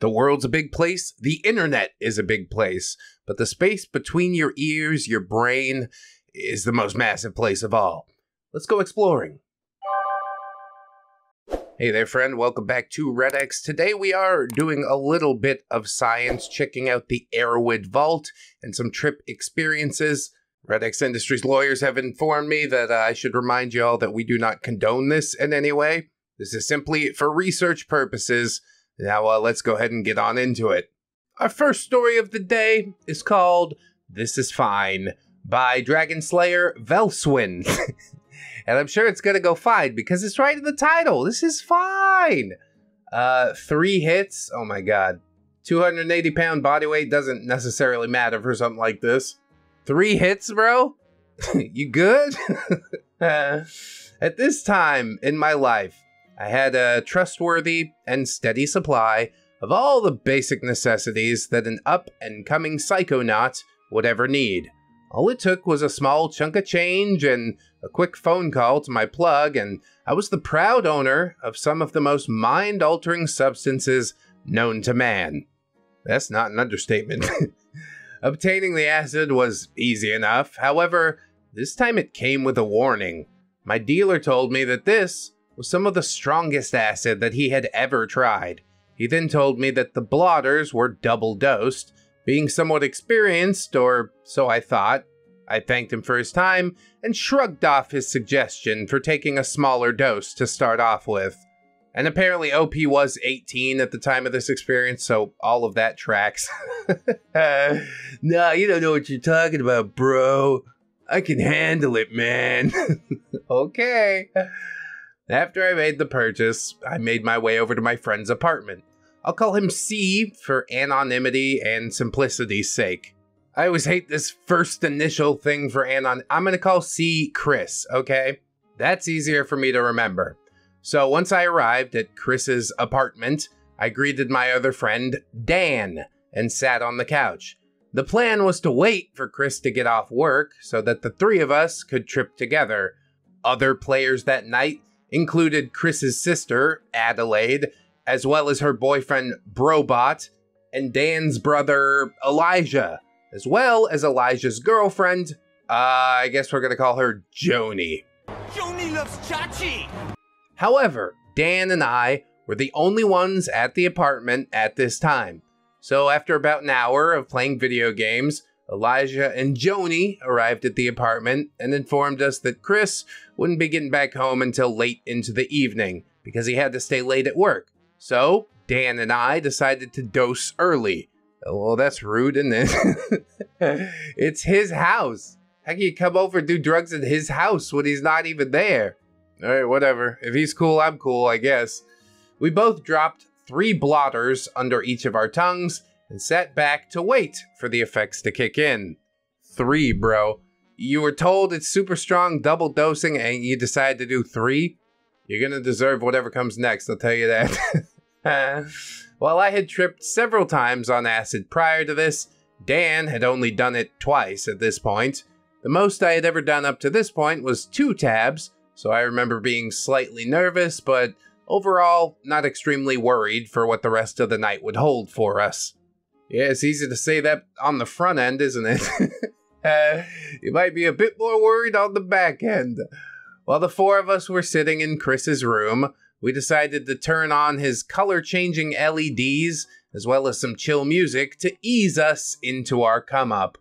The world's a big place, the internet is a big place, but the space between your ears, your brain, is the most massive place of all. Let's go exploring. Hey there, friend. Welcome back to ReddX. Today we are doing a little bit of science, checking out the Erowid vault and some trip experiences. ReddX Industries lawyers have informed me that I should remind you all that we do not condone this in any way. This is simply for research purposes. Now let's go ahead and get on into it. Our first story of the day is called This Is Fine by Dragon Slayer Velswin. And I'm sure it's gonna go fine because it's right in the title. This is fine. 3 hits. Oh my god. 280-pound body weight doesn't necessarily matter for something like this. 3 hits, bro? You good? At this time in my life, I had a trustworthy and steady supply of all the basic necessities that an up-and-coming psychonaut would ever need. All it took was a small chunk of change and a quick phone call to my plug, and I was the proud owner of some of the most mind-altering substances known to man. That's not an understatement. Obtaining the acid was easy enough. However, this time it came with a warning. My dealer told me that this was some of the strongest acid that he had ever tried. He then told me that the blotters were double-dosed. Being somewhat experienced, or so I thought, I thanked him for his time and shrugged off his suggestion for taking a smaller dose to start off with. And apparently OP was 18 at the time of this experience, so all of that tracks. Nah, you don't know what you're talking about, bro. I can handle it, man. Okay. After I made the purchase, I made my way over to my friend's apartment. I'll call him C for anonymity and simplicity's sake. I always hate this first initial thing for I'm gonna call C Chris, okay? That's easier for me to remember. So once I arrived at Chris's apartment, I greeted my other friend, Dan, and sat on the couch. The plan was to wait for Chris to get off work so that the 3 of us could trip together. Other players that night included Chris's sister, Adelaide, as well as her boyfriend, Brobot, and Dan's brother, Elijah, as well as Elijah's girlfriend, I guess we're gonna call her Joni. Joni loves Chachi! However, Dan and I were the only ones at the apartment at this time. So after about an hour of playing video games, Elijah and Joni arrived at the apartment and informed us that Chris wouldn't be getting back home until late into the evening because he had to stay late at work. So Dan and I decided to dose early. Well, that's rude, isn't it? It's his house. How can you come over and do drugs at his house when he's not even there? All right, whatever. If he's cool, I'm cool, I guess. We both dropped 3 blotters under each of our tongues and sat back to wait for the effects to kick in. 3, bro. You were told it's super strong double dosing and you decide to do 3? You're gonna deserve whatever comes next, I'll tell you that. While I had tripped several times on acid prior to this, Dan had only done it twice at this point. The most I had ever done up to this point was 2 tabs, so I remember being slightly nervous, but overall not extremely worried for what the rest of the night would hold for us. Yeah, it's easy to say that on the front end, isn't it? You might be a bit more worried on the back end. While the 4 of us were sitting in Chris's room, we decided to turn on his color-changing LEDs, as well as some chill music to ease us into our come-up.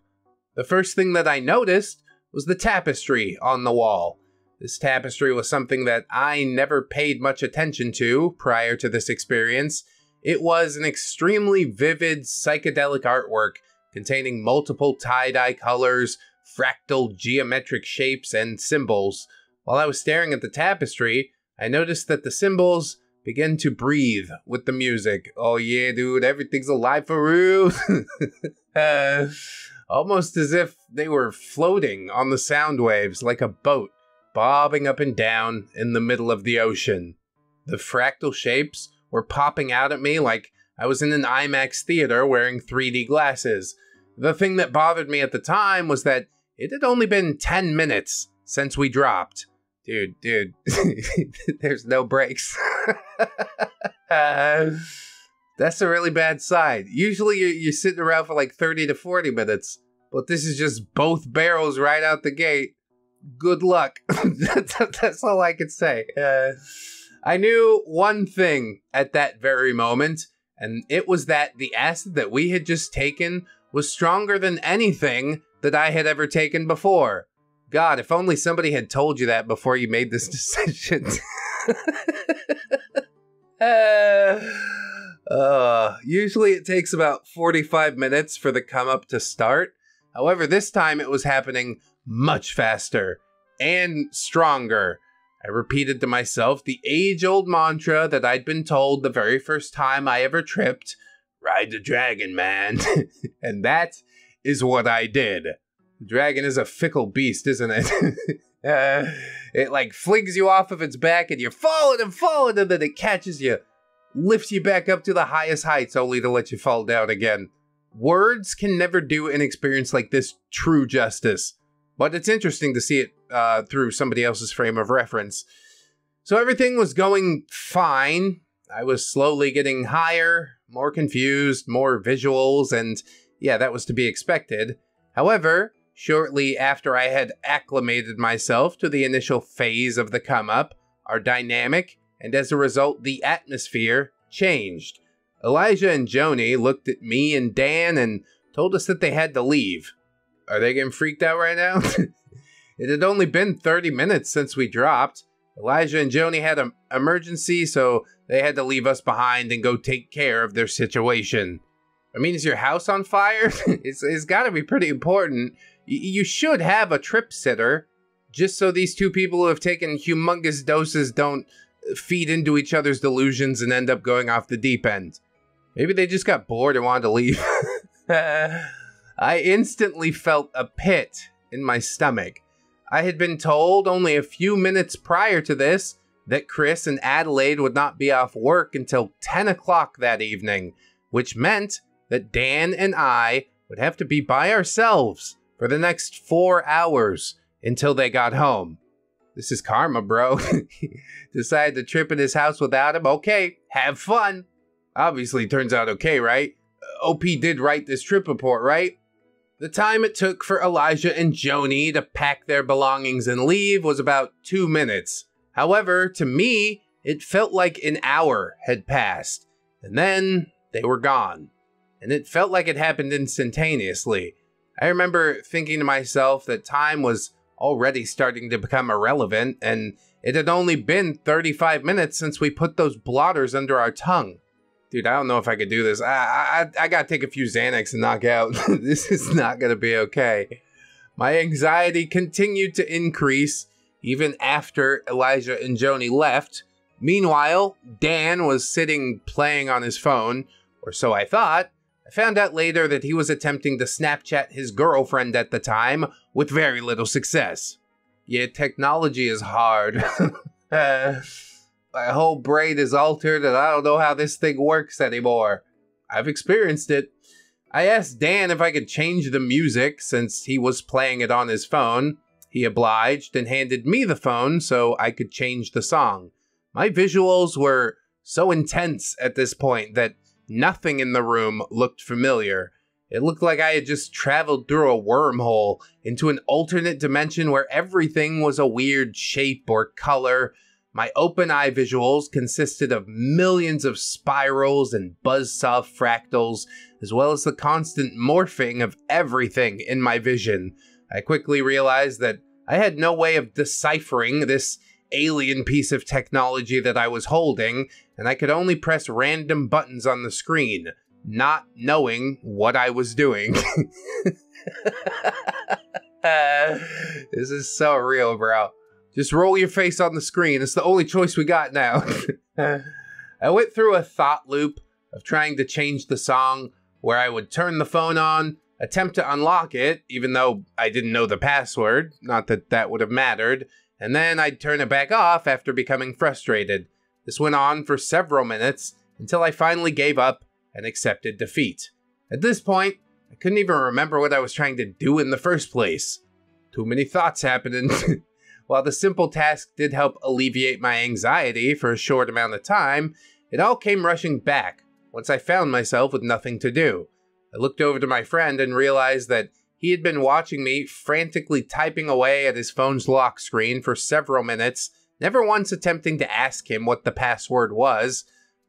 The first thing that I noticed was the tapestry on the wall. This tapestry was something that I never paid much attention to prior to this experience. It was an extremely vivid psychedelic artwork containing multiple tie-dye colors, fractal geometric shapes, and symbols. While I was staring at the tapestry, I noticed that the symbols began to breathe with the music. Oh yeah, dude, everything's alive for real. Almost as if they were floating on the sound waves like a boat, bobbing up and down in the middle of the ocean. The fractal shapes were popping out at me like I was in an IMAX theater wearing 3D glasses. The thing that bothered me at the time was that it had only been 10 minutes since we dropped. Dude, there's no breaks. The That's a really bad sign. Usually you're sitting around for like 30 to 40 minutes, but this is just both barrels right out the gate. Good luck. That's all I can say. I knew one thing at that very moment, and it was that the acid that we had just taken was stronger than anything that I had ever taken before. God, if only somebody had told you that before you made this decision. Usually it takes about 45 minutes for the come up to start. However, this time it was happening much faster and stronger. I repeated to myself the age-old mantra that I'd been told the very first time I ever tripped, "Ride the dragon, man." And that is what I did. The dragon is a fickle beast, isn't it? It like flings you off of its back and you're falling, and then it catches you, lifts you back up to the highest heights only to let you fall down again. Words can never do an experience like this true justice, but it's interesting to see it through somebody else's frame of reference. So everything was going fine. I was slowly getting higher, more confused, more visuals, and yeah, that was to be expected. However, shortly after I had acclimated myself to the initial phase of the come-up, our dynamic, and as a result, the atmosphere, changed. Elijah and Joni looked at me and Dan and told us that they had to leave. Are they getting freaked out right now? It had only been 30 minutes since we dropped. Elijah and Joni had an emergency, so they had to leave us behind and go take care of their situation. I mean, is your house on fire? It's got to be pretty important. You should have a trip sitter, just so these two people who have taken humongous doses don't feed into each other's delusions and end up going off the deep end. Maybe they just got bored and wanted to leave. I instantly felt a pit in my stomach. I had been told only a few minutes prior to this that Chris and Adelaide would not be off work until 10 o'clock that evening, which meant that Dan and I would have to be by ourselves for the next 4 hours until they got home. This is karma, bro. Decided to trip in his house without him. Okay, have fun. Obviously turns out okay, right? OP did write this trip report, right? The time it took for Elijah and Joni to pack their belongings and leave was about 2 minutes. However, to me, it felt like an hour had passed. And then they were gone. And it felt like it happened instantaneously. I remember thinking to myself that time was already starting to become irrelevant, and it had only been 35 minutes since we put those blotters under our tongue. Dude, I don't know if I could do this. I gotta take a few Xanax and knock out. This is not gonna be okay. My anxiety continued to increase even after Elijah and Joni left. Meanwhile, Dan was sitting playing on his phone, or so I thought. I found out later that he was attempting to Snapchat his girlfriend at the time with very little success. Yeah, technology is hard. My whole brain is altered and I don't know how this thing works anymore. I've experienced it. I asked Dan if I could change the music since he was playing it on his phone. He obliged and handed me the phone so I could change the song. My visuals were so intense at this point that nothing in the room looked familiar. It looked like I had just traveled through a wormhole into an alternate dimension where everything was a weird shape or color. My open eye visuals consisted of millions of spirals and buzzsaw fractals, as well as the constant morphing of everything in my vision. I quickly realized that I had no way of deciphering this alien piece of technology that I was holding, and I could only press random buttons on the screen, not knowing what I was doing. This is so real, bro. Just roll your face on the screen. It's the only choice we got now. I went through a thought loop of trying to change the song where I would turn the phone on, attempt to unlock it, even though I didn't know the password, not that that would have mattered, and then I'd turn it back off after becoming frustrated. This went on for several minutes until I finally gave up and accepted defeat. At this point, I couldn't even remember what I was trying to do in the first place. Too many thoughts happening. While the simple task did help alleviate my anxiety for a short amount of time, it all came rushing back once I found myself with nothing to do. I looked over to my friend and realized that he had been watching me frantically typing away at his phone's lock screen for several minutes, never once attempting to ask him what the password was.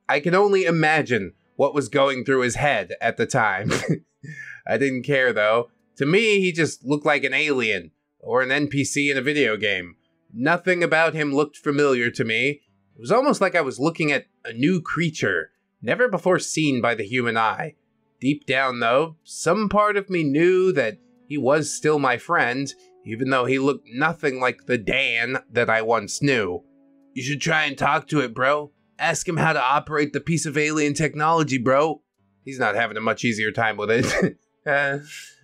I can only imagine what was going through his head at the time. I didn't care though. To me, he just looked like an alien, or an NPC in a video game. Nothing about him looked familiar to me. It was almost like I was looking at a new creature, never before seen by the human eye. Deep down though, some part of me knew that he was still my friend, even though he looked nothing like the Dan that I once knew. You should try and talk to it, bro. Ask him how to operate the piece of alien technology, bro. He's not having a much easier time with it.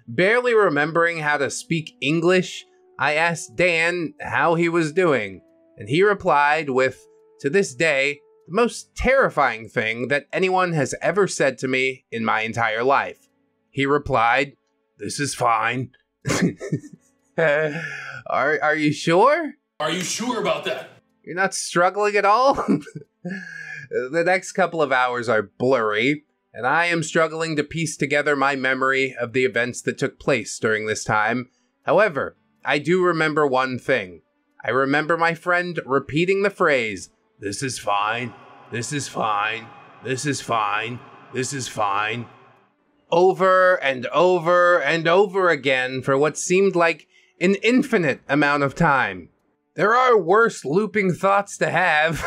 Barely remembering how to speak English, I asked Dan how he was doing, and he replied with, to this day, the most terrifying thing that anyone has ever said to me in my entire life. He replied, "This is fine." Are you sure? Are you sure about that? You're not struggling at all? The next couple of hours are blurry, and I am struggling to piece together my memory of the events that took place during this time. However, I do remember one thing. I remember my friend repeating the phrase, "This is fine, this is fine, this is fine, this is fine," over and over and over again for what seemed like an infinite amount of time. There are worse looping thoughts to have.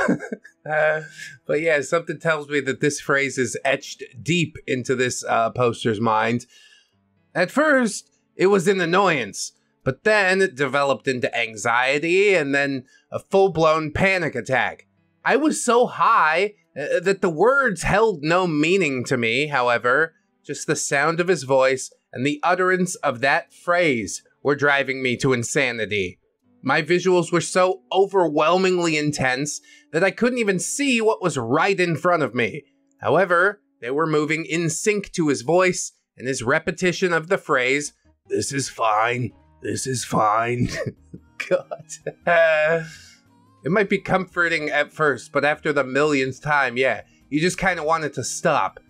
But yeah, something tells me that this phrase is etched deep into this poster's mind. At first, it was an annoyance, but then it developed into anxiety and then a full-blown panic attack. I was so high that the words held no meaning to me, however. Just the sound of his voice and the utterance of that phrase were driving me to insanity. My visuals were so overwhelmingly intense that I couldn't even see what was right in front of me. However, they were moving in sync to his voice and his repetition of the phrase, "This is fine, this is fine." God. It might be comforting at first, but after the millionth time, yeah, you just kind of wanted to stop.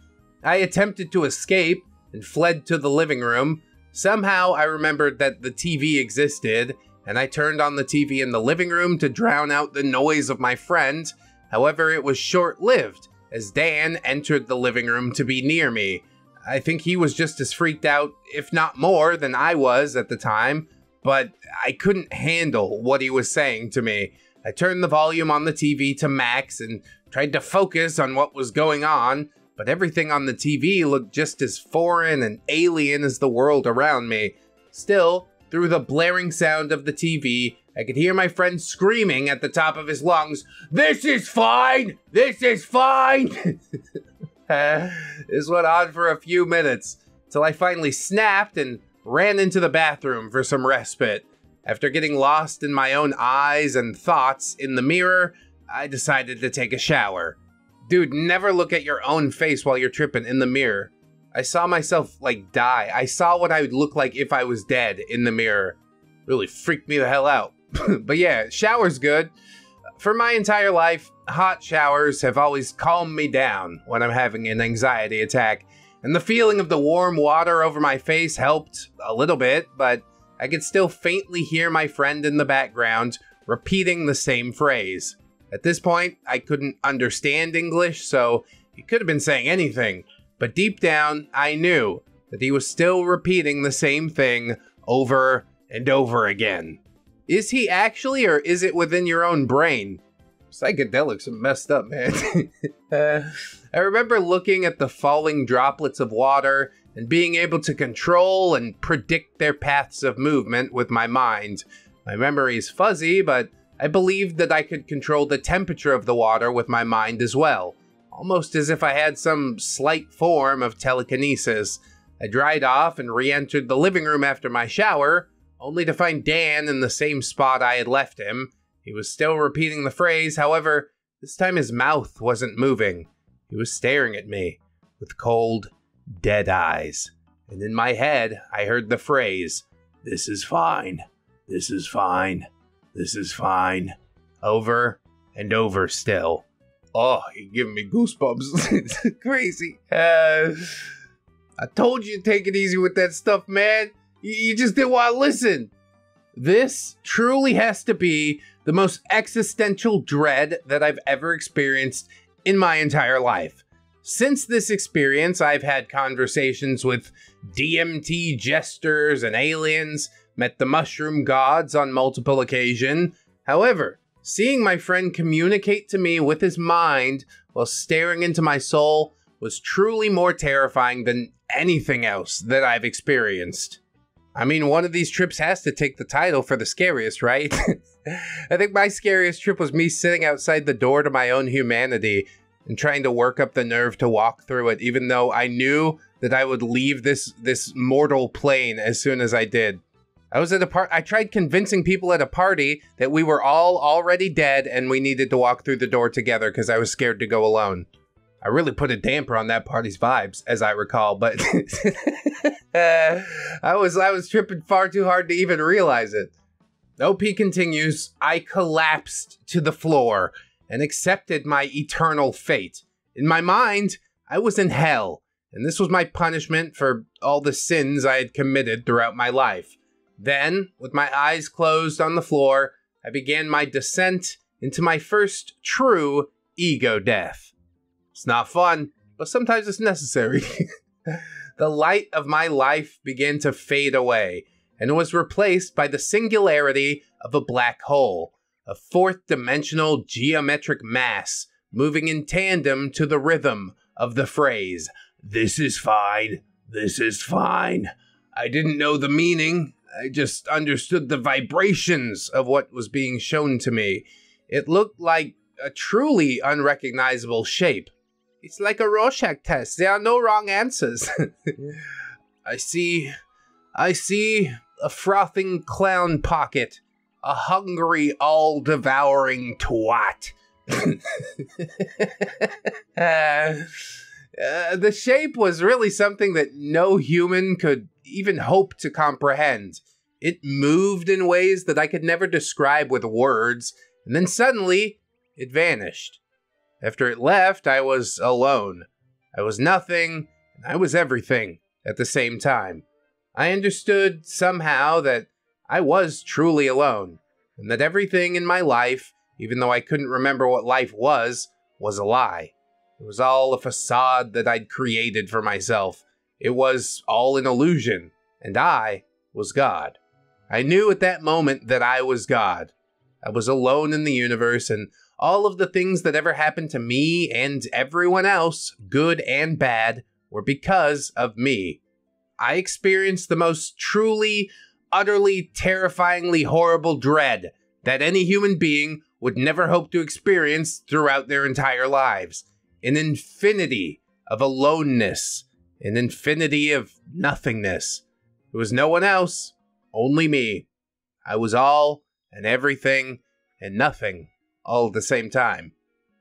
I attempted to escape and fled to the living room. Somehow I remembered that the TV existed, and I turned on the TV in the living room to drown out the noise of my friend. However, it was short-lived, as Dan entered the living room to be near me. I think he was just as freaked out, if not more, than I was at the time, but I couldn't handle what he was saying to me. I turned the volume on the TV to max and tried to focus on what was going on, but everything on the TV looked just as foreign and alien as the world around me. Still, through the blaring sound of the TV, I could hear my friend screaming at the top of his lungs, "This is fine! This is fine!" This went on for a few minutes, till I finally snapped and ran into the bathroom for some respite. After getting lost in my own eyes and thoughts in the mirror, I decided to take a shower. Dude, never look at your own face while you're tripping in the mirror. I saw myself, die. I saw what I would look like if I was dead in the mirror. Really freaked me the hell out. But yeah, shower's good. For my entire life, hot showers have always calmed me down when I'm having an anxiety attack. And the feeling of the warm water over my face helped a little bit, but I could still faintly hear my friend in the background repeating the same phrase. At this point, I couldn't understand English, so he could have been saying anything. But deep down, I knew that he was still repeating the same thing over and over again. Is he actually, or is it within your own brain? Psychedelics are messed up, man. I remember looking at the falling droplets of water and being able to control and predict their paths of movement with my mind. My memory is fuzzy, but I believed that I could control the temperature of the water with my mind as well. Almost as if I had some slight form of telekinesis. I dried off and re-entered the living room after my shower, only to find Dan in the same spot I had left him. He was still repeating the phrase, however, this time his mouth wasn't moving. He was staring at me with cold, dead eyes. And in my head, I heard the phrase, "This is fine, this is fine, this is fine," over and over still. Oh, you're giving me goosebumps. It's crazy. I told you to take it easy with that stuff, man. You just didn't want to listen. This truly has to be the most existential dread that I've ever experienced in my entire life. Since this experience, I've had conversations with DMT jesters and aliens, met the mushroom gods on multiple occasions. However, seeing my friend communicate to me with his mind while staring into my soul was truly more terrifying than anything else that I've experienced. I mean, one of these trips has to take the title for the scariest, right? I think my scariest trip was me sitting outside the door to my own humanity and trying to work up the nerve to walk through it, even though I knew that I would leave this mortal plane as soon as I did. I was at I tried convincing people at a party that we were all already dead and we needed to walk through the door together because I was scared to go alone. I really put a damper on that party's vibes, as I recall, but I was tripping far too hard to even realize it. OP continues, I collapsed to the floor and accepted my eternal fate. In my mind, I was in hell, and this was my punishment for all the sins I had committed throughout my life. Then, with my eyes closed on the floor, I began my descent into my first true ego death. It's not fun, but sometimes it's necessary. The light of my life began to fade away and was replaced by the singularity of a black hole, a fourth-dimensional geometric mass moving in tandem to the rhythm of the phrase, "This is fine, this is fine." I didn't know the meaning. I just understood the vibrations of what was being shown to me. It looked like a truly unrecognizable shape. It's like a Rorschach test. There are no wrong answers. I see a frothing clown pocket, a hungry, all-devouring twat. The shape was really something that no human could even hope to comprehend. It moved in ways that I could never describe with words, and then suddenly, it vanished. After it left, I was alone. I was nothing, and I was everything at the same time. I understood somehow that I was truly alone, and that everything in my life, even though I couldn't remember what life was a lie. It was all a facade that I'd created for myself. It was all an illusion, and I was God. I knew at that moment that I was God. I was alone in the universe, and all of the things that ever happened to me and everyone else, good and bad, were because of me. I experienced the most truly, utterly, terrifyingly horrible dread that any human being would never hope to experience throughout their entire lives. An infinity of aloneness, an infinity of nothingness. It was no one else, only me. I was all and everything and nothing all at the same time.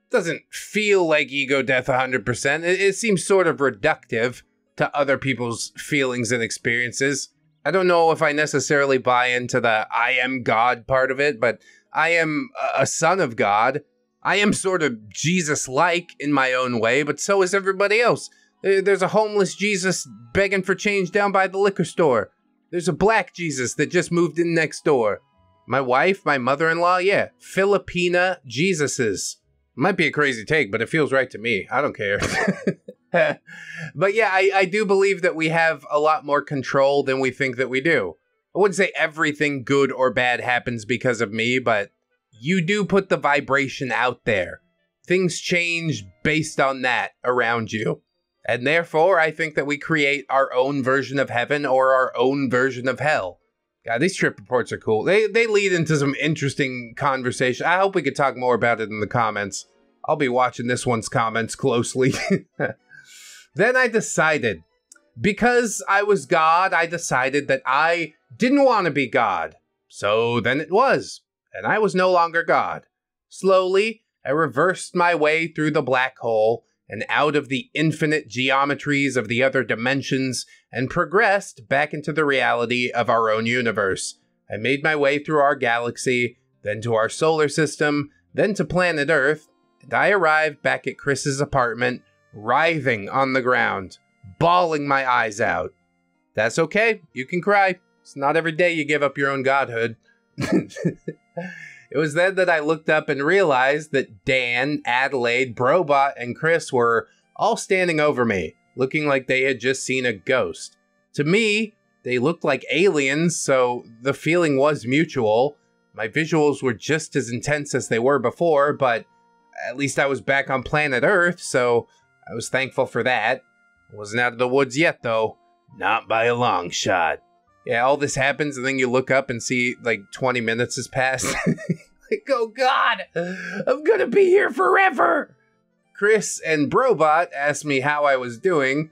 Doesn't feel like ego death 100%. It seems sort of reductive to other people's feelings and experiences. I don't know if I necessarily buy into the I am God part of it, but I am a son of God. I am sort of Jesus-like in my own way, but so is everybody else. There's a homeless Jesus begging for change down by the liquor store. There's a black Jesus that just moved in next door. My wife, my mother-in-law, yeah, Filipina Jesuses. Might be a crazy take, but it feels right to me. I don't care. But yeah, I do believe that we have a lot more control than we think that we do. I wouldn't say everything good or bad happens because of me, but you do put the vibration out there. Things change based on that around you. And therefore, I think that we create our own version of heaven or our own version of hell. God, these trip reports are cool. They lead into some interesting conversation. I hope we could talk more about it in the comments. I'll be watching this one's comments closely. Then I decided, because I was God, I decided that I didn't want to be God. So then it was, and I was no longer God. Slowly, I reversed my way through the black hole and out of the infinite geometries of the other dimensions and progressed back into the reality of our own universe. I made my way through our galaxy, then to our solar system, then to planet Earth, and I arrived back at Chris's apartment, writhing on the ground, bawling my eyes out. That's okay, you can cry. It's not every day you give up your own godhood. It was then that I looked up and realized that Dan, Adelaide, Brobot, and Chris were all standing over me, looking like they had just seen a ghost. To me, they looked like aliens, so the feeling was mutual. My visuals were just as intense as they were before, but at least I was back on planet Earth, so I was thankful for that. I wasn't out of the woods yet, though. Not by a long shot. Yeah, all this happens, and then you look up and see, like, 20 minutes has passed. Like, oh God, I'm gonna be here forever! Chris and Brobot asked me how I was doing,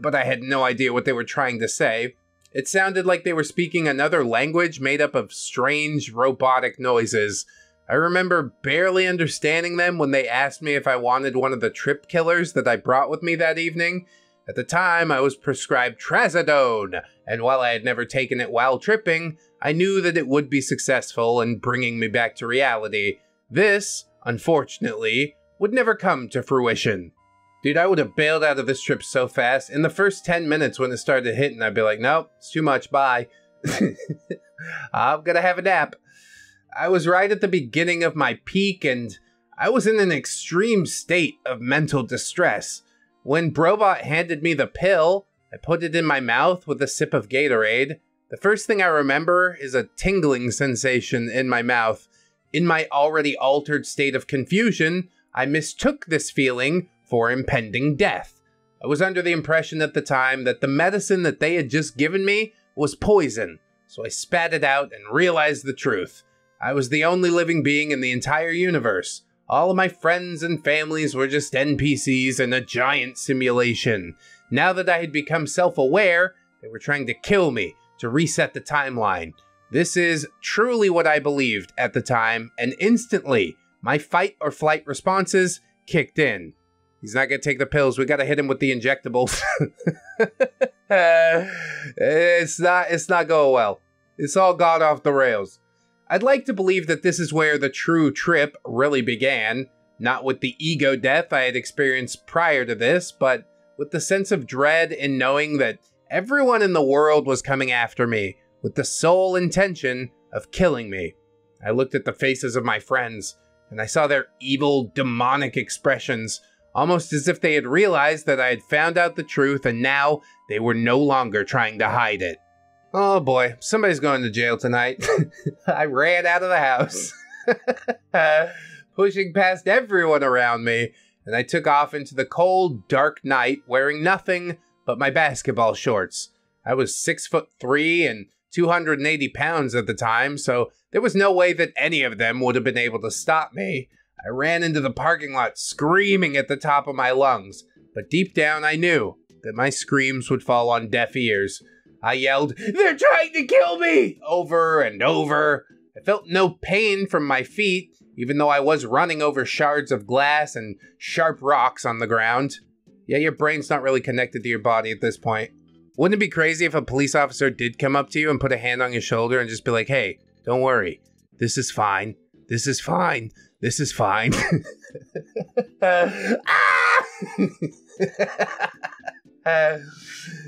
but I had no idea what they were trying to say. It sounded like they were speaking another language made up of strange, robotic noises. I remember barely understanding them when they asked me if I wanted one of the trip killers that I brought with me that evening. At the time, I was prescribed trazodone, and while I had never taken it while tripping, I knew that it would be successful in bringing me back to reality. This, unfortunately, would never come to fruition. Dude, I would have bailed out of this trip so fast. In the first 10 minutes when it started hitting, I'd be like, nope, it's too much, bye. I'm gonna have a nap. I was right at the beginning of my peak, and I was in an extreme state of mental distress. When Brobot handed me the pill, I put it in my mouth with a sip of Gatorade. The first thing I remember is a tingling sensation in my mouth. In my already altered state of confusion, I mistook this feeling for impending death. I was under the impression at the time that the medicine that they had just given me was poison, so I spat it out and realized the truth. I was the only living being in the entire universe. All of my friends and families were just NPCs in a giant simulation. Now that I had become self-aware, they were trying to kill me to reset the timeline. This is truly what I believed at the time, and instantly, my fight or flight responses kicked in. He's not gonna take the pills, we gotta hit him with the injectables. It's not going well. It's all gone off the rails. I'd like to believe that this is where the true trip really began, not with the ego death I had experienced prior to this, but with the sense of dread in knowing that everyone in the world was coming after me, with the sole intention of killing me. I looked at the faces of my friends, and I saw their evil, demonic expressions, almost as if they had realized that I had found out the truth and now they were no longer trying to hide it. Oh boy, somebody's going to jail tonight. I ran out of the house, pushing past everyone around me, and I took off into the cold, dark night wearing nothing but my basketball shorts. I was 6'3" and 280 pounds at the time, so there was no way that any of them would have been able to stop me. I ran into the parking lot screaming at the top of my lungs, but deep down I knew that my screams would fall on deaf ears. I yelled, "They're trying to kill me!" over and over. I felt no pain from my feet, even though I was running over shards of glass and sharp rocks on the ground. Yeah, your brain's not really connected to your body at this point. Wouldn't it be crazy if a police officer did come up to you and put a hand on your shoulder and just be like, "Hey, don't worry. This is fine. This is fine. This is fine."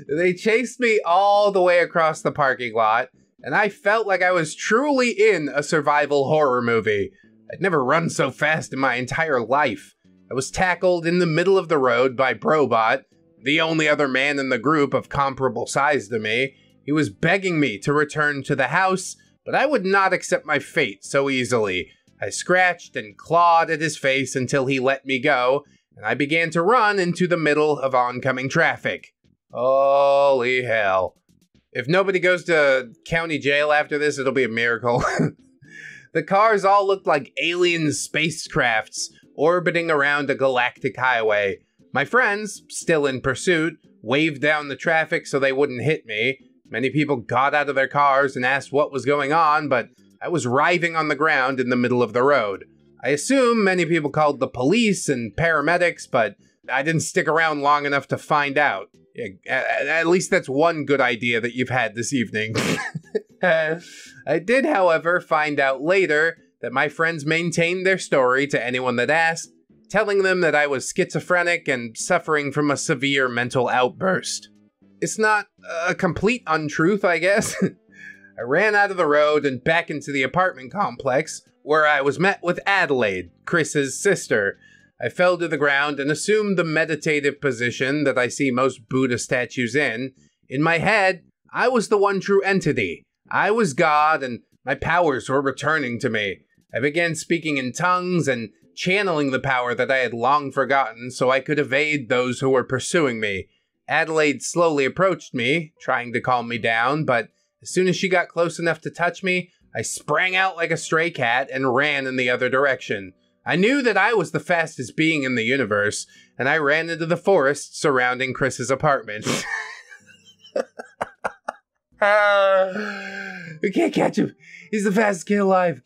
They chased me all the way across the parking lot, and I felt like I was truly in a survival horror movie. I'd never run so fast in my entire life. I was tackled in the middle of the road by Brobot, the only other man in the group of comparable size to me. He was begging me to return to the house, but I would not accept my fate so easily. I scratched and clawed at his face until he let me go, and I began to run into the middle of oncoming traffic. Holy hell. If nobody goes to county jail after this, it'll be a miracle. The cars all looked like alien spacecrafts orbiting around a galactic highway. My friends, still in pursuit, waved down the traffic so they wouldn't hit me. Many people got out of their cars and asked what was going on, but I was writhing on the ground in the middle of the road. I assume many people called the police and paramedics, but I didn't stick around long enough to find out. Yeah, at least that's one good idea that you've had this evening. I did, however, find out later that my friends maintained their story to anyone that asked, telling them that I was schizophrenic and suffering from a severe mental outburst. It's not a complete untruth, I guess. I ran out of the road and back into the apartment complex, where I was met with Adelaide, Chris's sister. I fell to the ground and assumed the meditative position that I see most Buddha statues in. In my head, I was the one true entity. I was God, and my powers were returning to me. I began speaking in tongues and channeling the power that I had long forgotten so I could evade those who were pursuing me. Adelaide slowly approached me, trying to calm me down, but as soon as she got close enough to touch me, I sprang out like a stray cat and ran in the other direction. I knew that I was the fastest being in the universe, and I ran into the forest surrounding Chris's apartment. We can't catch him. He's the fastest kid alive.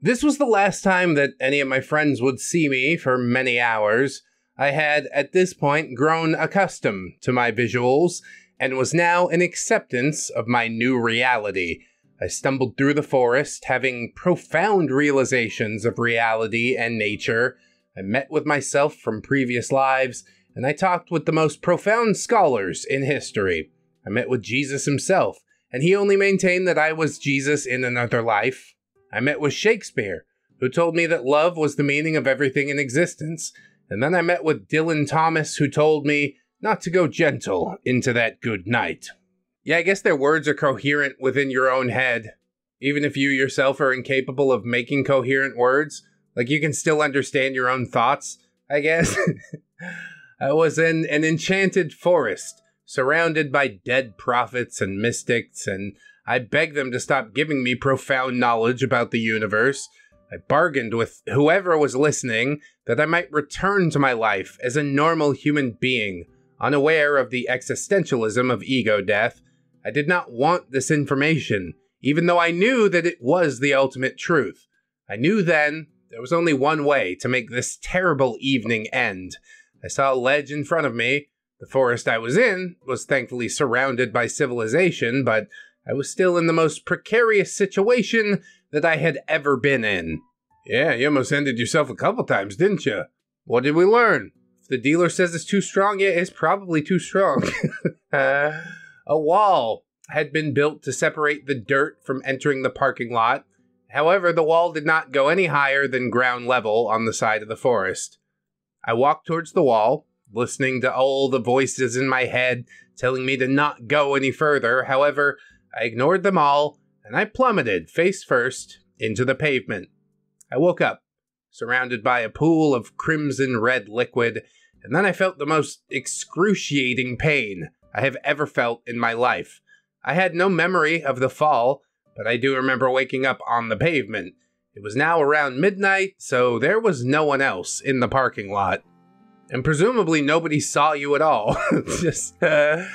This was the last time that any of my friends would see me for many hours. I had, at this point, grown accustomed to my visuals and was now in acceptance of my new reality. I stumbled through the forest, having profound realizations of reality and nature. I met with myself from previous lives, and I talked with the most profound scholars in history. I met with Jesus himself, and he only maintained that I was Jesus in another life. I met with Shakespeare, who told me that love was the meaning of everything in existence. And then I met with Dylan Thomas, who told me not to go gentle into that good night. Yeah, I guess their words are coherent within your own head. Even if you yourself are incapable of making coherent words, like you can still understand your own thoughts, I guess. I was in an enchanted forest, surrounded by dead prophets and mystics, and I begged them to stop giving me profound knowledge about the universe. I bargained with whoever was listening that I might return to my life as a normal human being, unaware of the existentialism of ego death. I did not want this information, even though I knew that it was the ultimate truth. I knew then there was only one way to make this terrible evening end. I saw a ledge in front of me. The forest I was in was thankfully surrounded by civilization, but I was still in the most precarious situation that I had ever been in. Yeah, you almost ended yourself a couple times, didn't you? What did we learn? If the dealer says it's too strong, yeah, it's probably too strong. A wall had been built to separate the dirt from entering the parking lot. However, the wall did not go any higher than ground level on the side of the forest. I walked towards the wall, listening to all the voices in my head telling me to not go any further. However, I ignored them all, and I plummeted face first into the pavement. I woke up, surrounded by a pool of crimson red liquid, and then I felt the most excruciating pain I have ever felt in my life. I had no memory of the fall, but I do remember waking up on the pavement. It was now around midnight, so there was no one else in the parking lot. And presumably nobody saw you at all. Just a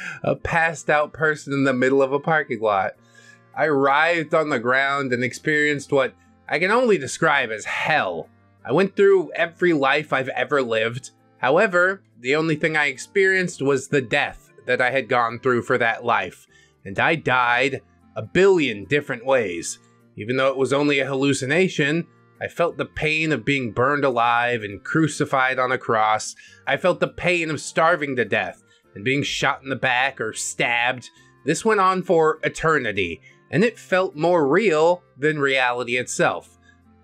passed out person in the middle of a parking lot. I writhed on the ground and experienced what I can only describe as hell. I went through every life I've ever lived. However, the only thing I experienced was the death that I had gone through for that life. And I died a billion different ways. Even though it was only a hallucination, I felt the pain of being burned alive and crucified on a cross. I felt the pain of starving to death and being shot in the back or stabbed. This went on for eternity, and it felt more real than reality itself.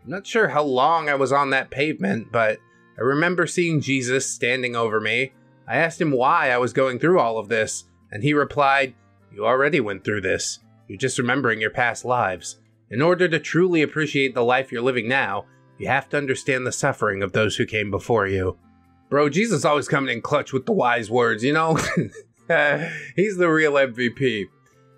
I'm not sure how long I was on that pavement, but I remember seeing Jesus standing over me. I asked him why I was going through all of this, and he replied, "You already went through this. You're just remembering your past lives. In order to truly appreciate the life you're living now, you have to understand the suffering of those who came before you." Bro, Jesus always coming in clutch with the wise words, you know? He's the real MVP.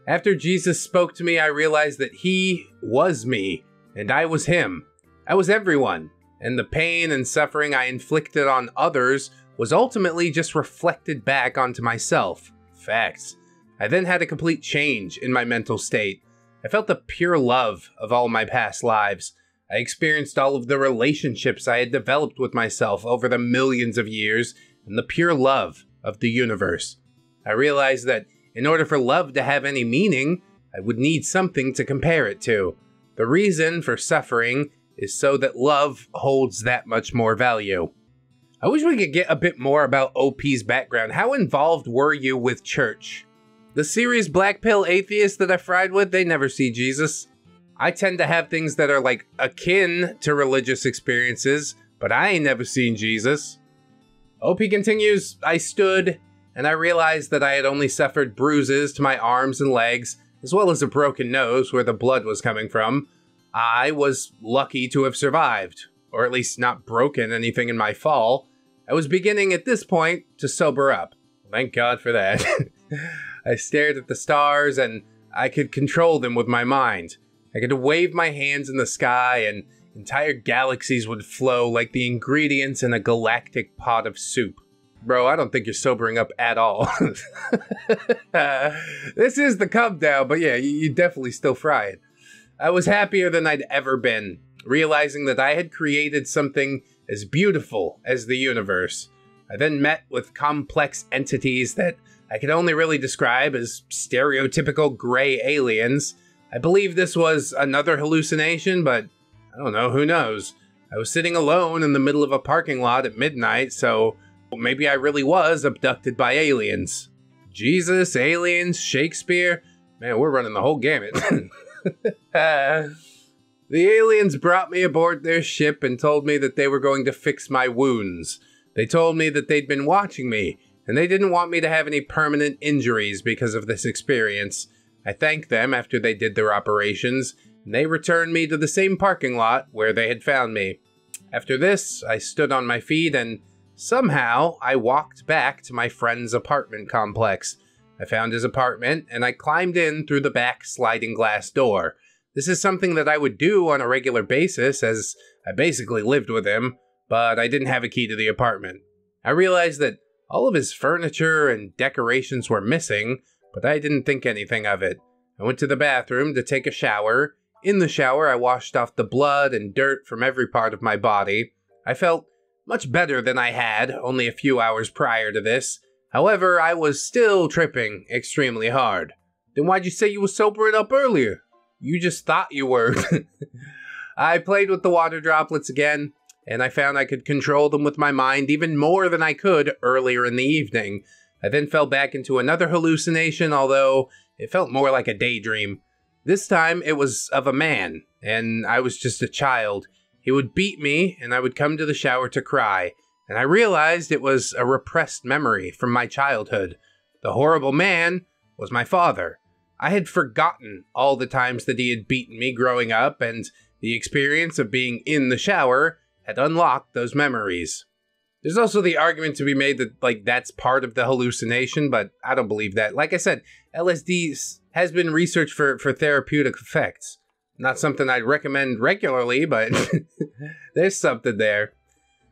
After Jesus spoke to me, I realized that he was me, and I was him. I was everyone, and the pain and suffering I inflicted on others was ultimately just reflected back onto myself. Facts. I then had a complete change in my mental state. I felt the pure love of all my past lives. I experienced all of the relationships I had developed with myself over the millions of years, and the pure love of the universe. I realized that in order for love to have any meaning, I would need something to compare it to. The reason for suffering is so that love holds that much more value. I wish we could get a bit more about OP's background. How involved were you with church? The series Black Pill Atheists that I fried with, they never see Jesus. I tend to have things that are like akin to religious experiences, but I ain't never seen Jesus. OP continues, I stood and I realized that I had only suffered bruises to my arms and legs, as well as a broken nose where the blood was coming from. I was lucky to have survived, or at least not broken anything in my fall. I was beginning at this point to sober up. Thank God for that. I stared at the stars and I could control them with my mind. I could wave my hands in the sky and entire galaxies would flow like the ingredients in a galactic pot of soup. Bro, I don't think you're sobering up at all. This is the come down, but yeah, you definitely still fry it. I was happier than I'd ever been, realizing that I had created something as beautiful as the universe. I then met with complex entities that I could only really describe as stereotypical gray aliens. I believe this was another hallucination, but I don't know, who knows? I was sitting alone in the middle of a parking lot at midnight, so maybe I really was abducted by aliens. Jesus, aliens, Shakespeare, man, we're running the whole gamut. The aliens brought me aboard their ship and told me that they were going to fix my wounds. They told me that they'd been watching me, and they didn't want me to have any permanent injuries because of this experience. I thanked them after they did their operations, and they returned me to the same parking lot where they had found me. After this, I stood on my feet and somehow I walked back to my friend's apartment complex. I found his apartment and I climbed in through the back sliding glass door. This is something that I would do on a regular basis as I basically lived with him, but I didn't have a key to the apartment. I realized that all of his furniture and decorations were missing, but I didn't think anything of it. I went to the bathroom to take a shower. In the shower, I washed off the blood and dirt from every part of my body. I felt much better than I had only a few hours prior to this. However, I was still tripping extremely hard. Then why'd you say you were sobering up earlier? You just thought you were. I played with the water droplets again, and I found I could control them with my mind even more than I could earlier in the evening. I then fell back into another hallucination, although it felt more like a daydream. This time, it was of a man, and I was just a child. He would beat me, and I would come to the shower to cry, and I realized it was a repressed memory from my childhood. The horrible man was my father. I had forgotten all the times that he had beaten me growing up, and the experience of being in the shower had unlocked those memories. There's also the argument to be made that, that's part of the hallucination, but I don't believe that. Like I said, LSD has been researched for therapeutic effects. Not something I'd recommend regularly, but there's something there.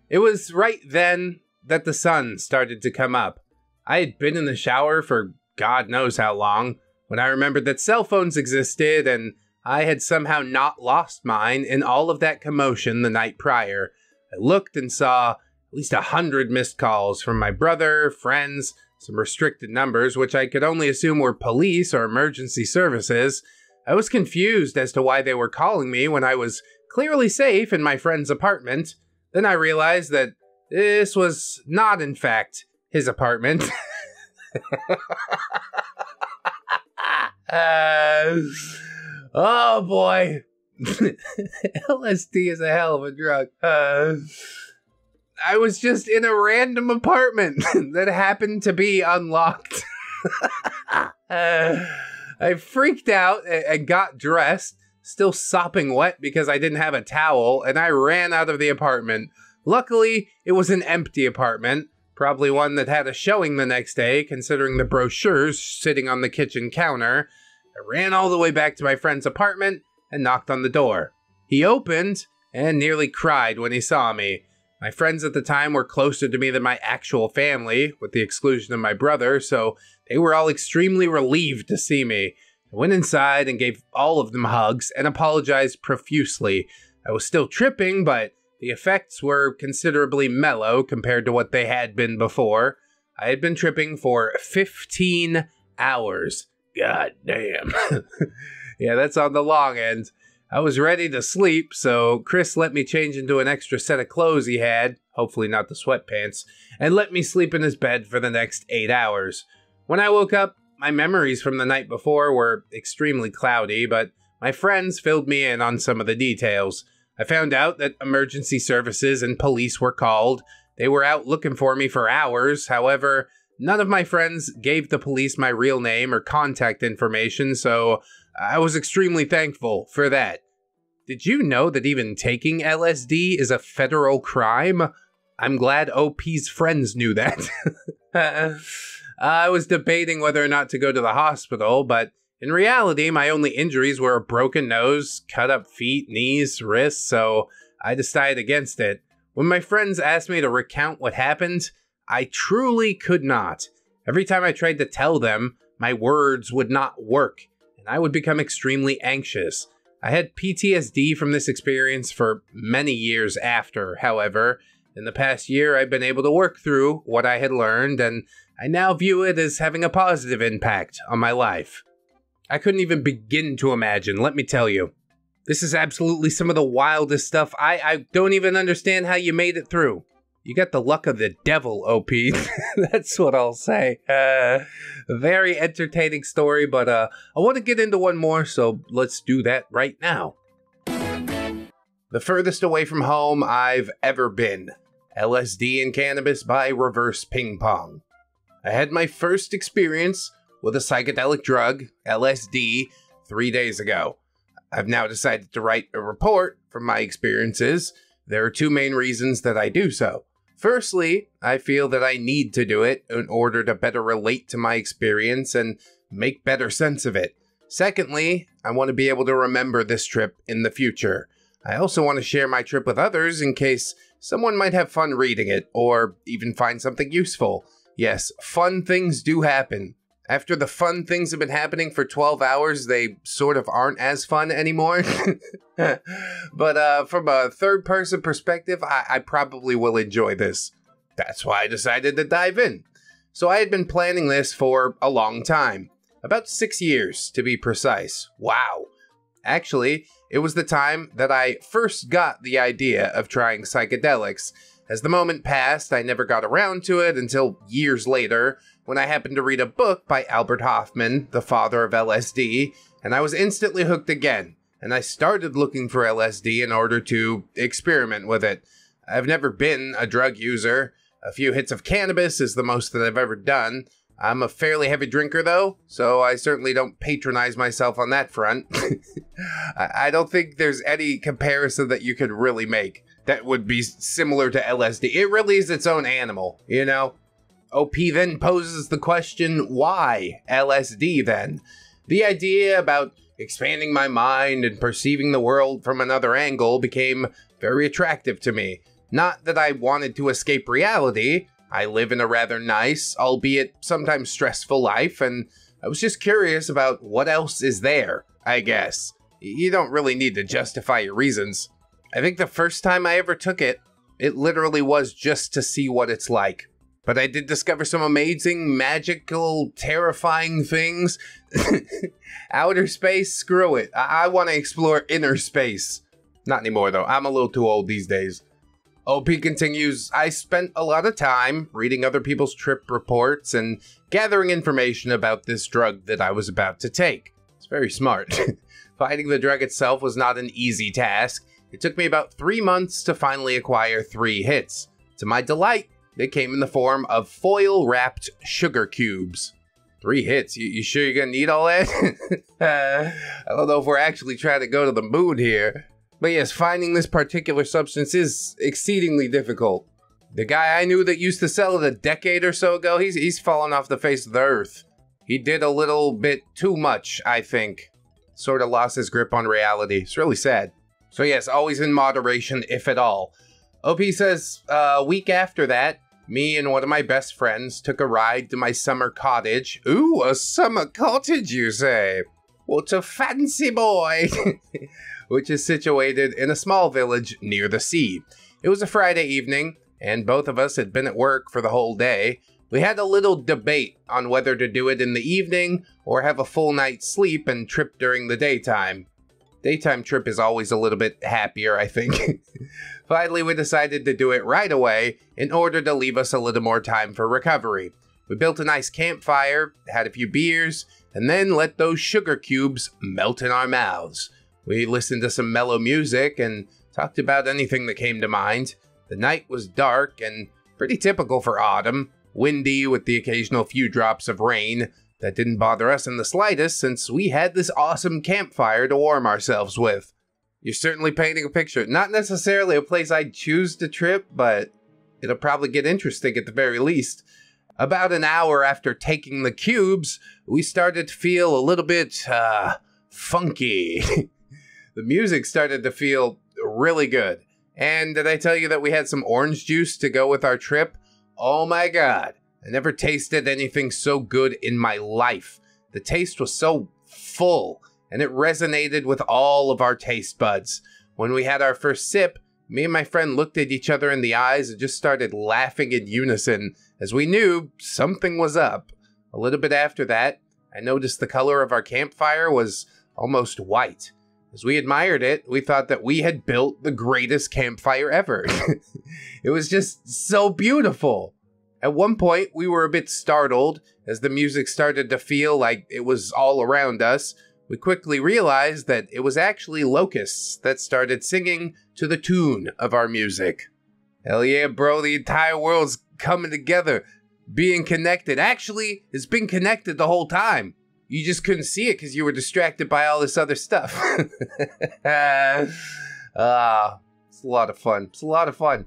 It was right then that the sun started to come up. I had been in the shower for God knows how long, when I remembered that cell phones existed and I had somehow not lost mine in all of that commotion the night prior. I looked and saw at least 100 missed calls from my brother, friends, some restricted numbers, which I could only assume were police or emergency services. I was confused as to why they were calling me when I was clearly safe in my friend's apartment. Then I realized that this was not, in fact, his apartment. Oh boy. LSD is a hell of a drug. I was just in a random apartment that happened to be unlocked. I freaked out and got dressed, still sopping wet because I didn't have a towel, and I ran out of the apartment. Luckily, it was an empty apartment, probably one that had a showing the next day, considering the brochures sitting on the kitchen counter. I ran all the way back to my friend's apartment and knocked on the door. He opened and nearly cried when he saw me. My friends at the time were closer to me than my actual family, with the exclusion of my brother, so they were all extremely relieved to see me. I went inside and gave all of them hugs and apologized profusely. I was still tripping, but the effects were considerably mellow compared to what they had been before. I had been tripping for 15 hours. God damn. Yeah, that's on the long end. I was ready to sleep, so Chris let me change into an extra set of clothes he had, hopefully not the sweatpants, and let me sleep in his bed for the next 8 hours. When I woke up, my memories from the night before were extremely cloudy, but my friends filled me in on some of the details. I found out that emergency services and police were called. They were out looking for me for hours. However, none of my friends gave the police my real name or contact information, so I was extremely thankful for that. Did you know that even taking LSD is a federal crime? I'm glad OP's friends knew that. I was debating whether or not to go to the hospital, but in reality, my only injuries were a broken nose, cut up feet, knees, wrists, so I decided against it. When my friends asked me to recount what happened, I truly could not. Every time I tried to tell them, my words would not work, and I would become extremely anxious. I had PTSD from this experience for many years after, however. In the past year, I've been able to work through what I had learned, and I now view it as having a positive impact on my life. I couldn't even begin to imagine, let me tell you. This is absolutely some of the wildest stuff. I don't even understand how you made it through. You got the luck of the devil, OP. That's what I'll say. A very entertaining story, but I want to get into one more, so let's do that right now. The furthest away from home I've ever been. LSD and cannabis by reverse ping pong. I had my first experience with a psychedelic drug, LSD, 3 days ago. I've now decided to write a report from my experiences. There are two main reasons that I do so. Firstly, I feel that I need to do it in order to better relate to my experience and make better sense of it. Secondly, I want to be able to remember this trip in the future. I also want to share my trip with others in case someone might have fun reading it or even find something useful. Yes, fun things do happen. After the fun things have been happening for 12 hours, they sort of aren't as fun anymore. But from a third-person perspective, I probably will enjoy this. That's why I decided to dive in. So I had been planning this for a long time. About 6 years, to be precise. Wow. Actually, it was the time that I first got the idea of trying psychedelics. As the moment passed, I never got around to it until years later, when I happened to read a book by Albert Hofmann, the father of LSD, and I was instantly hooked again, and I started looking for LSD in order to experiment with it. I've never been a drug user. A few hits of cannabis is the most that I've ever done. I'm a fairly heavy drinker though, so I certainly don't patronize myself on that front. I don't think there's any comparison that you could really make that would be similar to LSD. It really is its own animal, you know? OP then poses the question, why LSD then? The idea about expanding my mind and perceiving the world from another angle became very attractive to me. Not that I wanted to escape reality. I live in a rather nice, albeit sometimes stressful life, and I was just curious about what else is there, I guess. You don't really need to justify your reasons. I think the first time I ever took it, it literally was just to see what it's like. But I did discover some amazing, magical, terrifying things. Outer space, screw it. I want to explore inner space. Not anymore though, I'm a little too old these days. OP continues, I spent a lot of time reading other people's trip reports and gathering information about this drug that I was about to take. It's very smart. Finding the drug itself was not an easy task. It took me about 3 months to finally acquire 3 hits. To my delight, they came in the form of foil-wrapped sugar cubes. 3 hits? You sure you're gonna need all that? I don't know if we're actually trying to go to the moon here. But yes, finding this particular substance is exceedingly difficult. The guy I knew that used to sell it a decade or so ago, he's fallen off the face of the earth. He did a little bit too much, I think. Sort of lost his grip on reality. It's really sad. So yes, always in moderation, if at all. OP says, a week after that, me and one of my best friends took a ride to my summer cottage. Ooh, a summer cottage, you say? What a fancy boy! Which is situated in a small village near the sea. It was a Friday evening, and both of us had been at work for the whole day. We had a little debate on whether to do it in the evening or have a full night's sleep and trip during the daytime. Daytime trip is always a little bit happier, I think. Finally, we decided to do it right away in order to leave us a little more time for recovery. We built a nice campfire, had a few beers, and then let those sugar cubes melt in our mouths. We listened to some mellow music and talked about anything that came to mind. The night was dark and pretty typical for autumn, windy with the occasional few drops of rain. That didn't bother us in the slightest since we had this awesome campfire to warm ourselves with. You're certainly painting a picture. Not necessarily a place I'd choose to trip, but it'll probably get interesting at the very least. About an hour after taking the cubes, we started to feel a little bit, funky. The music started to feel really good. And did I tell you that we had some orange juice to go with our trip? Oh my god. I never tasted anything so good in my life. The taste was so full, and it resonated with all of our taste buds. When we had our first sip, me and my friend looked at each other in the eyes and just started laughing in unison, as we knew something was up. A little bit after that, I noticed the color of our campfire was almost white. As we admired it, we thought that we had built the greatest campfire ever. It was just so beautiful. At one point, we were a bit startled as the music started to feel like it was all around us. We quickly realized that it was actually locusts that started singing to the tune of our music. Hell yeah, bro, the entire world's coming together, being connected. Actually, it's been connected the whole time. You just couldn't see it because you were distracted by all this other stuff. It's a lot of fun. It's a lot of fun.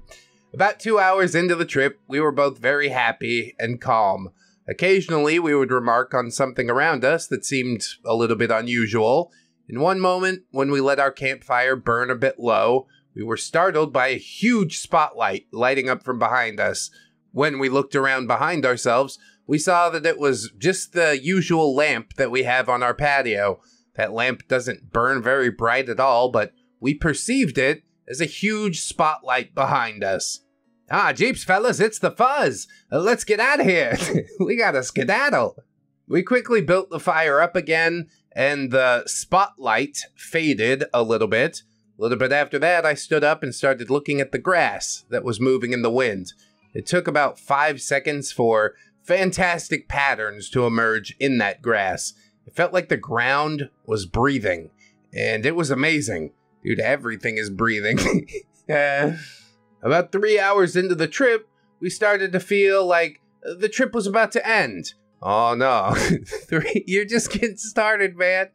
About 2 hours into the trip, we were both very happy and calm. Occasionally, we would remark on something around us that seemed a little bit unusual. In one moment, when we let our campfire burn a bit low, we were startled by a huge spotlight lighting up from behind us. When we looked around behind ourselves, we saw that it was just the usual lamp that we have on our patio. That lamp doesn't burn very bright at all, but we perceived it as a huge spotlight behind us. Ah, jeeps, fellas, it's the fuzz. Let's get out of here. We gotta skedaddle. We quickly built the fire up again, and the spotlight faded a little bit. A little bit after that, I stood up and started looking at the grass that was moving in the wind. It took about 5 seconds for fantastic patterns to emerge in that grass. It felt like the ground was breathing, and it was amazing. Dude, everything is breathing. About 3 hours into the trip, we started to feel like the trip was about to end. Oh no, you're just getting started, man.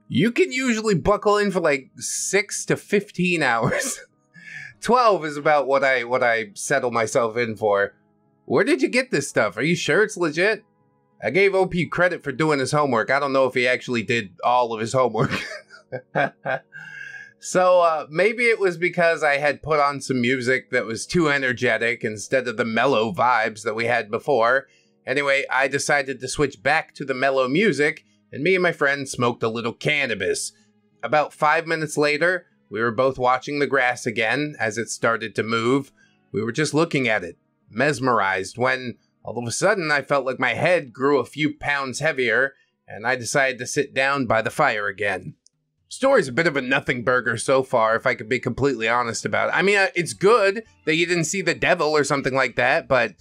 You can usually buckle in for like 6 to 15 hours. 12 is about what I settle myself in for. Where did you get this stuff? Are you sure it's legit? I gave OP credit for doing his homework. I don't know if he actually did all of his homework. So maybe it was because I had put on some music that was too energetic instead of the mellow vibes that we had before. Anyway, I decided to switch back to the mellow music, and me and my friend smoked a little cannabis. About 5 minutes later, we were both watching the grass again as it started to move. We were just looking at it, mesmerized, when all of a sudden I felt like my head grew a few pounds heavier, and I decided to sit down by the fire again. Story's a bit of a nothing burger so far, if I could be completely honest about it. I mean, it's good that you didn't see the devil or something like that, but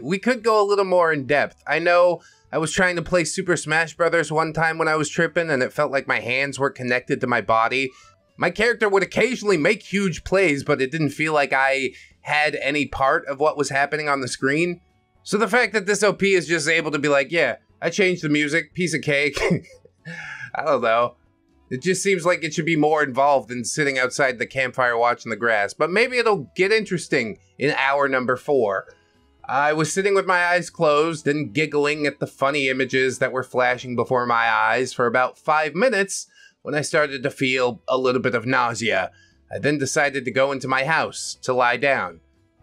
we could go a little more in depth. I know I was trying to play Super Smash Brothers one time when I was tripping, and it felt like my hands were connected to my body. My character would occasionally make huge plays, but it didn't feel like I had any part of what was happening on the screen. So the fact that this OP is just able to be like, yeah, I changed the music, piece of cake. I don't know. It just seems like it should be more involved than sitting outside the campfire watching the grass. But maybe it'll get interesting in hour number 4. I was sitting with my eyes closed and giggling at the funny images that were flashing before my eyes for about 5 minutes when I started to feel a little bit of nausea. I then decided to go into my house to lie down.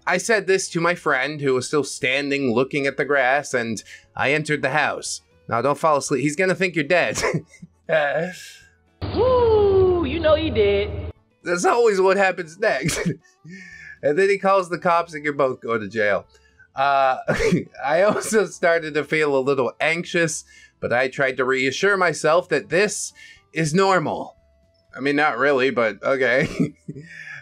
I said this to my friend who was still standing looking at the grass, and I entered the house. Now don't fall asleep, he's gonna think you're dead. Woo! You know he did. That's always what happens next. And then he calls the cops and you both go to jail. I also started to feel a little anxious, but I tried to reassure myself that this is normal. I mean, not really, but okay.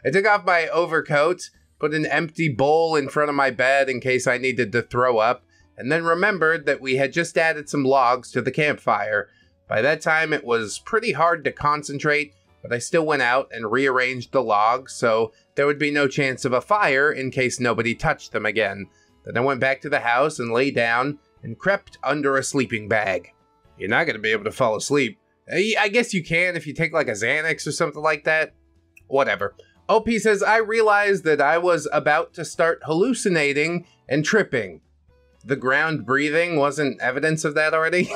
I took off my overcoat, put an empty bowl in front of my bed in case I needed to throw up, and then remembered that we had just added some logs to the campfire. By that time, it was pretty hard to concentrate, but I still went out and rearranged the logs so there would be no chance of a fire in case nobody touched them again. Then I went back to the house and lay down and crept under a sleeping bag. You're not going to be able to fall asleep. I guess you can if you take like a Xanax or something like that. Whatever. OP says, I realized that I was about to start hallucinating and tripping. The ground breathing wasn't evidence of that already?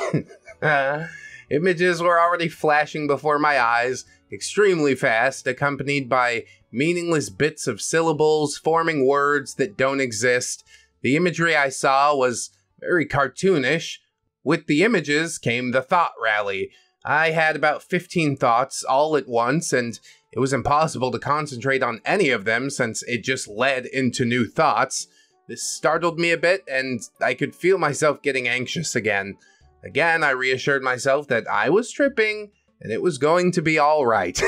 Images were already flashing before my eyes, extremely fast, accompanied by meaningless bits of syllables forming words that don't exist. The imagery I saw was very cartoonish. With the images came the thought rally. I had about 15 thoughts all at once, and it was impossible to concentrate on any of them since it just led into new thoughts. This startled me a bit, and I could feel myself getting anxious again. Again, I reassured myself that I was tripping, and it was going to be all right.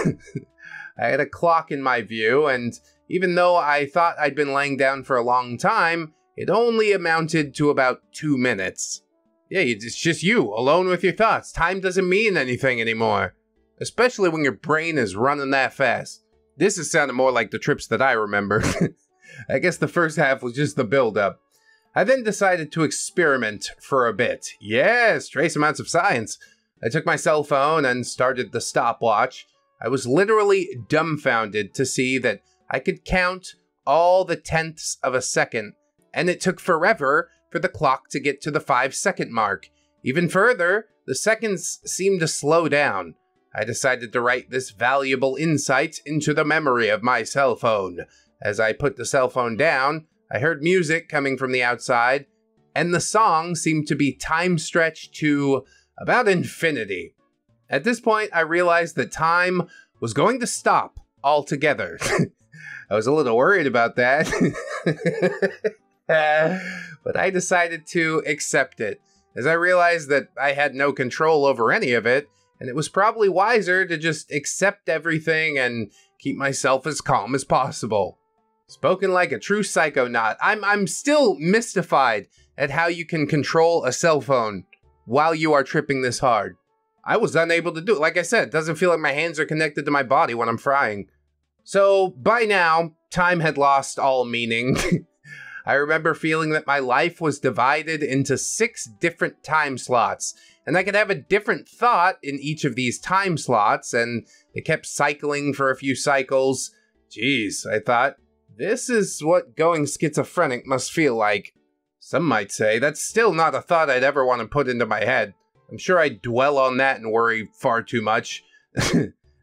I had a clock in my view, and even though I thought I'd been laying down for a long time, it only amounted to about 2 minutes. Yeah, it's just you, alone with your thoughts. Time doesn't mean anything anymore. Especially when your brain is running that fast. This is sounding more like the trips that I remember. I guess the first half was just the build-up. I then decided to experiment for a bit. Yes, trace amounts of science. I took my cell phone and started the stopwatch. I was literally dumbfounded to see that I could count all the tenths of a second, and it took forever for the clock to get to the 5-second mark. Even further, the seconds seemed to slow down. I decided to write this valuable insight into the memory of my cell phone. As I put the cell phone down, I heard music coming from the outside, and the song seemed to be time-stretched to about infinity. At this point, I realized that time was going to stop altogether. I was a little worried about that. But I decided to accept it, as I realized that I had no control over any of it, and it was probably wiser to just accept everything and keep myself as calm as possible. Spoken like a true psychonaut, I'm still mystified at how you can control a cell phone while you are tripping this hard. I was unable to do it. Like I said, it doesn't feel like my hands are connected to my body when I'm frying. So by now, time had lost all meaning. I remember feeling that my life was divided into 6 different time slots, and I could have a different thought in each of these time slots, and it kept cycling for a few cycles. Jeez, I thought, this is what going schizophrenic must feel like. Some might say that's still not a thought I'd ever want to put into my head. I'm sure I'd dwell on that and worry far too much.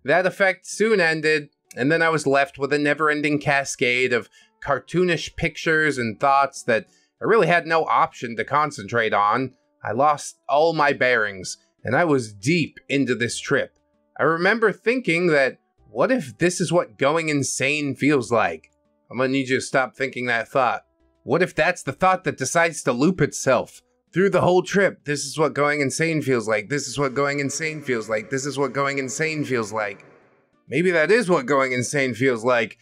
That effect soon ended, and then I was left with a never-ending cascade of cartoonish pictures and thoughts that I really had no option to concentrate on. I lost all my bearings, and I was deep into this trip. I remember thinking that, what if this is what going insane feels like? I'm gonna need you to stop thinking that thought. What if that's the thought that decides to loop itself through the whole trip? This is what going insane feels like. This is what going insane feels like. This is what going insane feels like. Maybe that is what going insane feels like.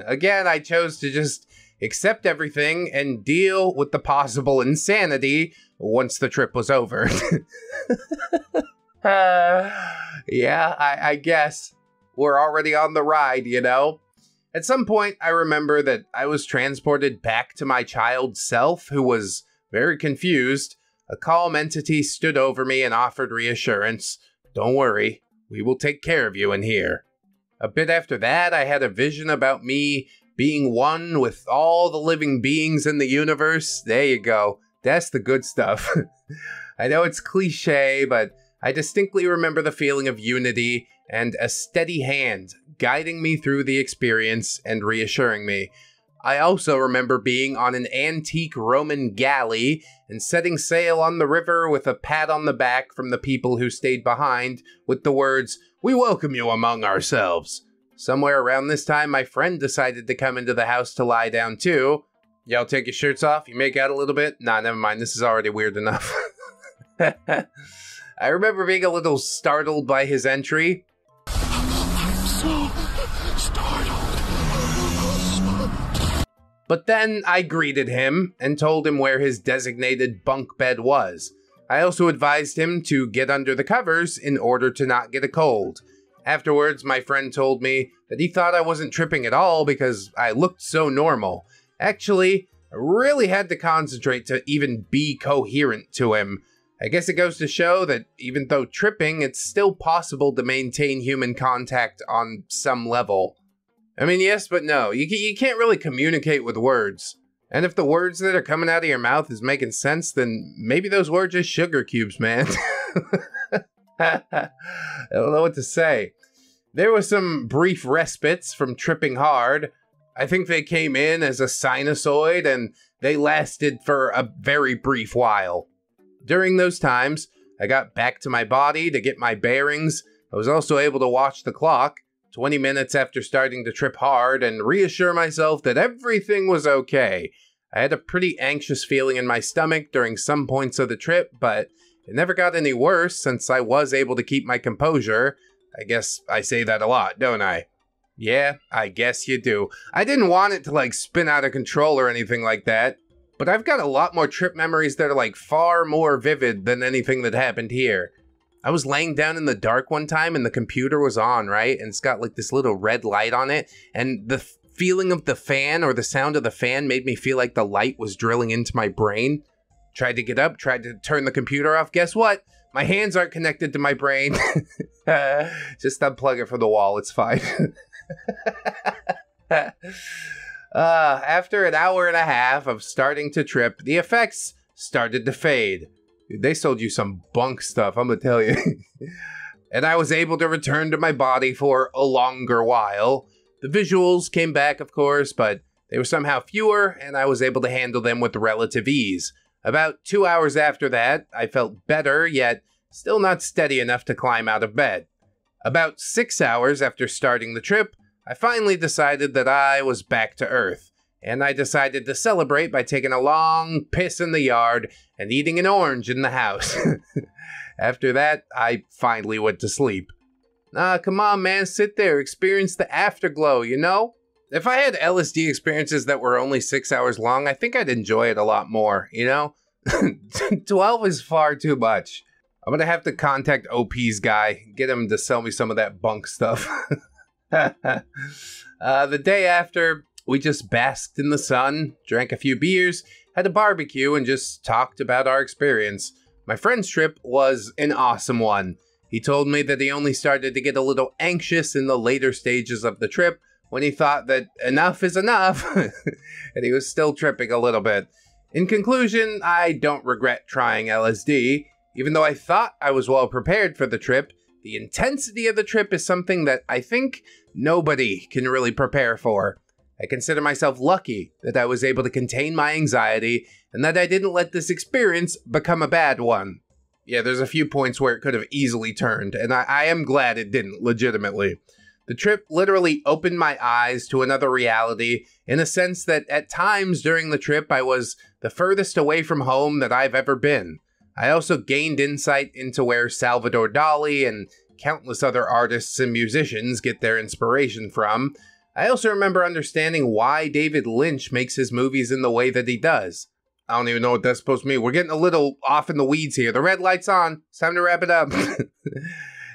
Again, I chose to just accept everything and deal with the possible insanity once the trip was over. Yeah, I guess. We're already on the ride, you know? At some point, I remember that I was transported back to my child self, who was very confused. A calm entity stood over me and offered reassurance. Don't worry, we will take care of you in here. A bit after that, I had a vision about me being one with all the living beings in the universe. There you go. That's the good stuff. I know it's cliche, but I distinctly remember the feeling of unity and a steady hand guiding me through the experience and reassuring me. I also remember being on an antique Roman galley and setting sail on the river with a pat on the back from the people who stayed behind with the words, "We welcome you among ourselves." Somewhere around this time, my friend decided to come into the house to lie down too. Y'all take your shirts off? You make out a little bit? Nah, never mind. This is already weird enough. I remember being a little startled by his entry. I'm so startled. But then I greeted him and told him where his designated bunk bed was. I also advised him to get under the covers in order to not get a cold. Afterwards, my friend told me that he thought I wasn't tripping at all because I looked so normal. Actually, I really had to concentrate to even be coherent to him. I guess it goes to show that even though tripping, it's still possible to maintain human contact on some level. I mean, yes, but no. You can't really communicate with words. And if the words that are coming out of your mouth is making sense, then maybe those words are just sugar cubes, man. I don't know what to say. There were some brief respites from tripping hard. I think they came in as a sinusoid, and they lasted for a very brief while. During those times, I got back to my body to get my bearings. I was also able to watch the clock, 20 minutes after starting to trip hard, and reassure myself that everything was okay. I had a pretty anxious feeling in my stomach during some points of the trip, but it never got any worse since I was able to keep my composure. I guess I say that a lot, don't I? Yeah, I guess you do. I didn't want it to like spin out of control or anything like that, but I've got a lot more trip memories that are like far more vivid than anything that happened here. I was laying down in the dark one time and the computer was on, right? And it's got like this little red light on it. And the feeling of the fan or the sound of the fan made me feel like the light was drilling into my brain. Tried to get up, tried to turn the computer off. Guess what? My hands aren't connected to my brain. Just unplug it from the wall. It's fine. After an hour and a half of starting to trip, the effects started to fade. Dude, they sold you some bunk stuff, I'm gonna tell you. And I was able to return to my body for a longer while. The visuals came back, of course, but they were somehow fewer, and I was able to handle them with relative ease. About 2 hours after that, I felt better, yet still not steady enough to climb out of bed. About 6 hours after starting the trip, I finally decided that I was back to Earth. And I decided to celebrate by taking a long piss in the yard and eating an orange in the house. After that, I finally went to sleep. Come on, man, sit there, experience the afterglow, you know? If I had LSD experiences that were only 6 hours long, I think I'd enjoy it a lot more, you know? 12 is far too much. I'm gonna have to contact OP's guy, get him to sell me some of that bunk stuff. The day after, we just basked in the sun, drank a few beers, had a barbecue, and just talked about our experience. My friend's trip was an awesome one. He told me that he only started to get a little anxious in the later stages of the trip when he thought that enough is enough, and he was still tripping a little bit. In conclusion, I don't regret trying LSD. Even though I thought I was well prepared for the trip, the intensity of the trip is something that I think nobody can really prepare for. I consider myself lucky that I was able to contain my anxiety and that I didn't let this experience become a bad one. Yeah, there's a few points where it could have easily turned, and I am glad it didn't, legitimately. The trip literally opened my eyes to another reality in a sense that at times during the trip I was the furthest away from home that I've ever been. I also gained insight into where Salvador Dali and countless other artists and musicians get their inspiration from. I also remember understanding why David Lynch makes his movies in the way that he does. I don't even know what that's supposed to mean. We're getting a little off in the weeds here. The red light's on. It's time to wrap it up.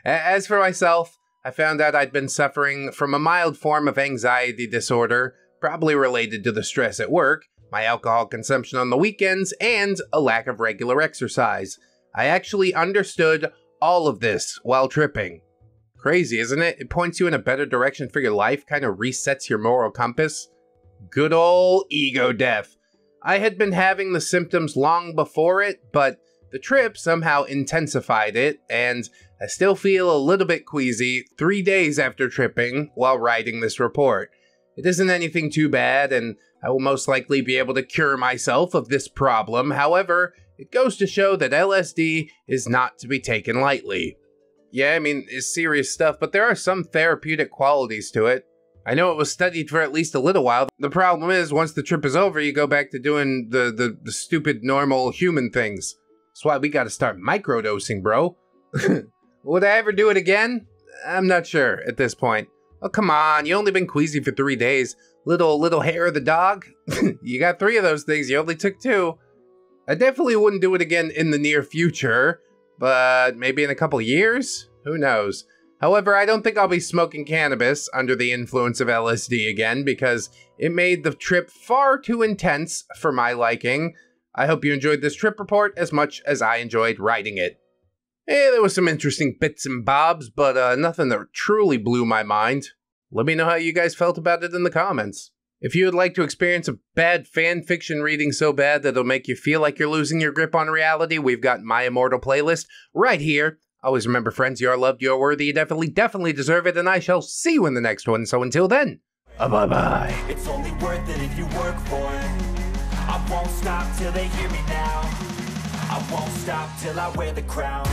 As for myself, I found out I'd been suffering from a mild form of anxiety disorder, probably related to the stress at work, my alcohol consumption on the weekends, and a lack of regular exercise. I actually understood all of this while tripping. Crazy, isn't it? It points you in a better direction for your life, kind of resets your moral compass. Good old ego death. I had been having the symptoms long before it, but the trip somehow intensified it, and I still feel a little bit queasy 3 days after tripping while writing this report. It isn't anything too bad, and I will most likely be able to cure myself of this problem. However, it goes to show that LSD is not to be taken lightly. Yeah, I mean, it's serious stuff, but there are some therapeutic qualities to it. I know it was studied for at least a little while. The problem is, once the trip is over, you go back to doing the stupid, normal human things. That's why we gotta start microdosing, bro. Would I ever do it again? I'm not sure at this point. Oh, come on, you only been queasy for 3 days. Little hair of the dog? You got 3 of those things, you only took 2. I definitely wouldn't do it again in the near future, but maybe in a couple years? Who knows? However, I don't think I'll be smoking cannabis under the influence of LSD again because it made the trip far too intense for my liking. I hope you enjoyed this trip report as much as I enjoyed writing it. Hey, there was some interesting bits and bobs, but nothing that truly blew my mind. Let me know how you guys felt about it in the comments. If you would like to experience a bad fan fiction reading so bad that it'll make you feel like you're losing your grip on reality, we've got My Immortal playlist right here. Always remember, friends, you are loved, you are worthy, you definitely deserve it, and I shall see you in the next one. So until then, bye-bye. It's only worth it if you work for it. I won't stop till they hear me now. I won't stop till I wear the crown.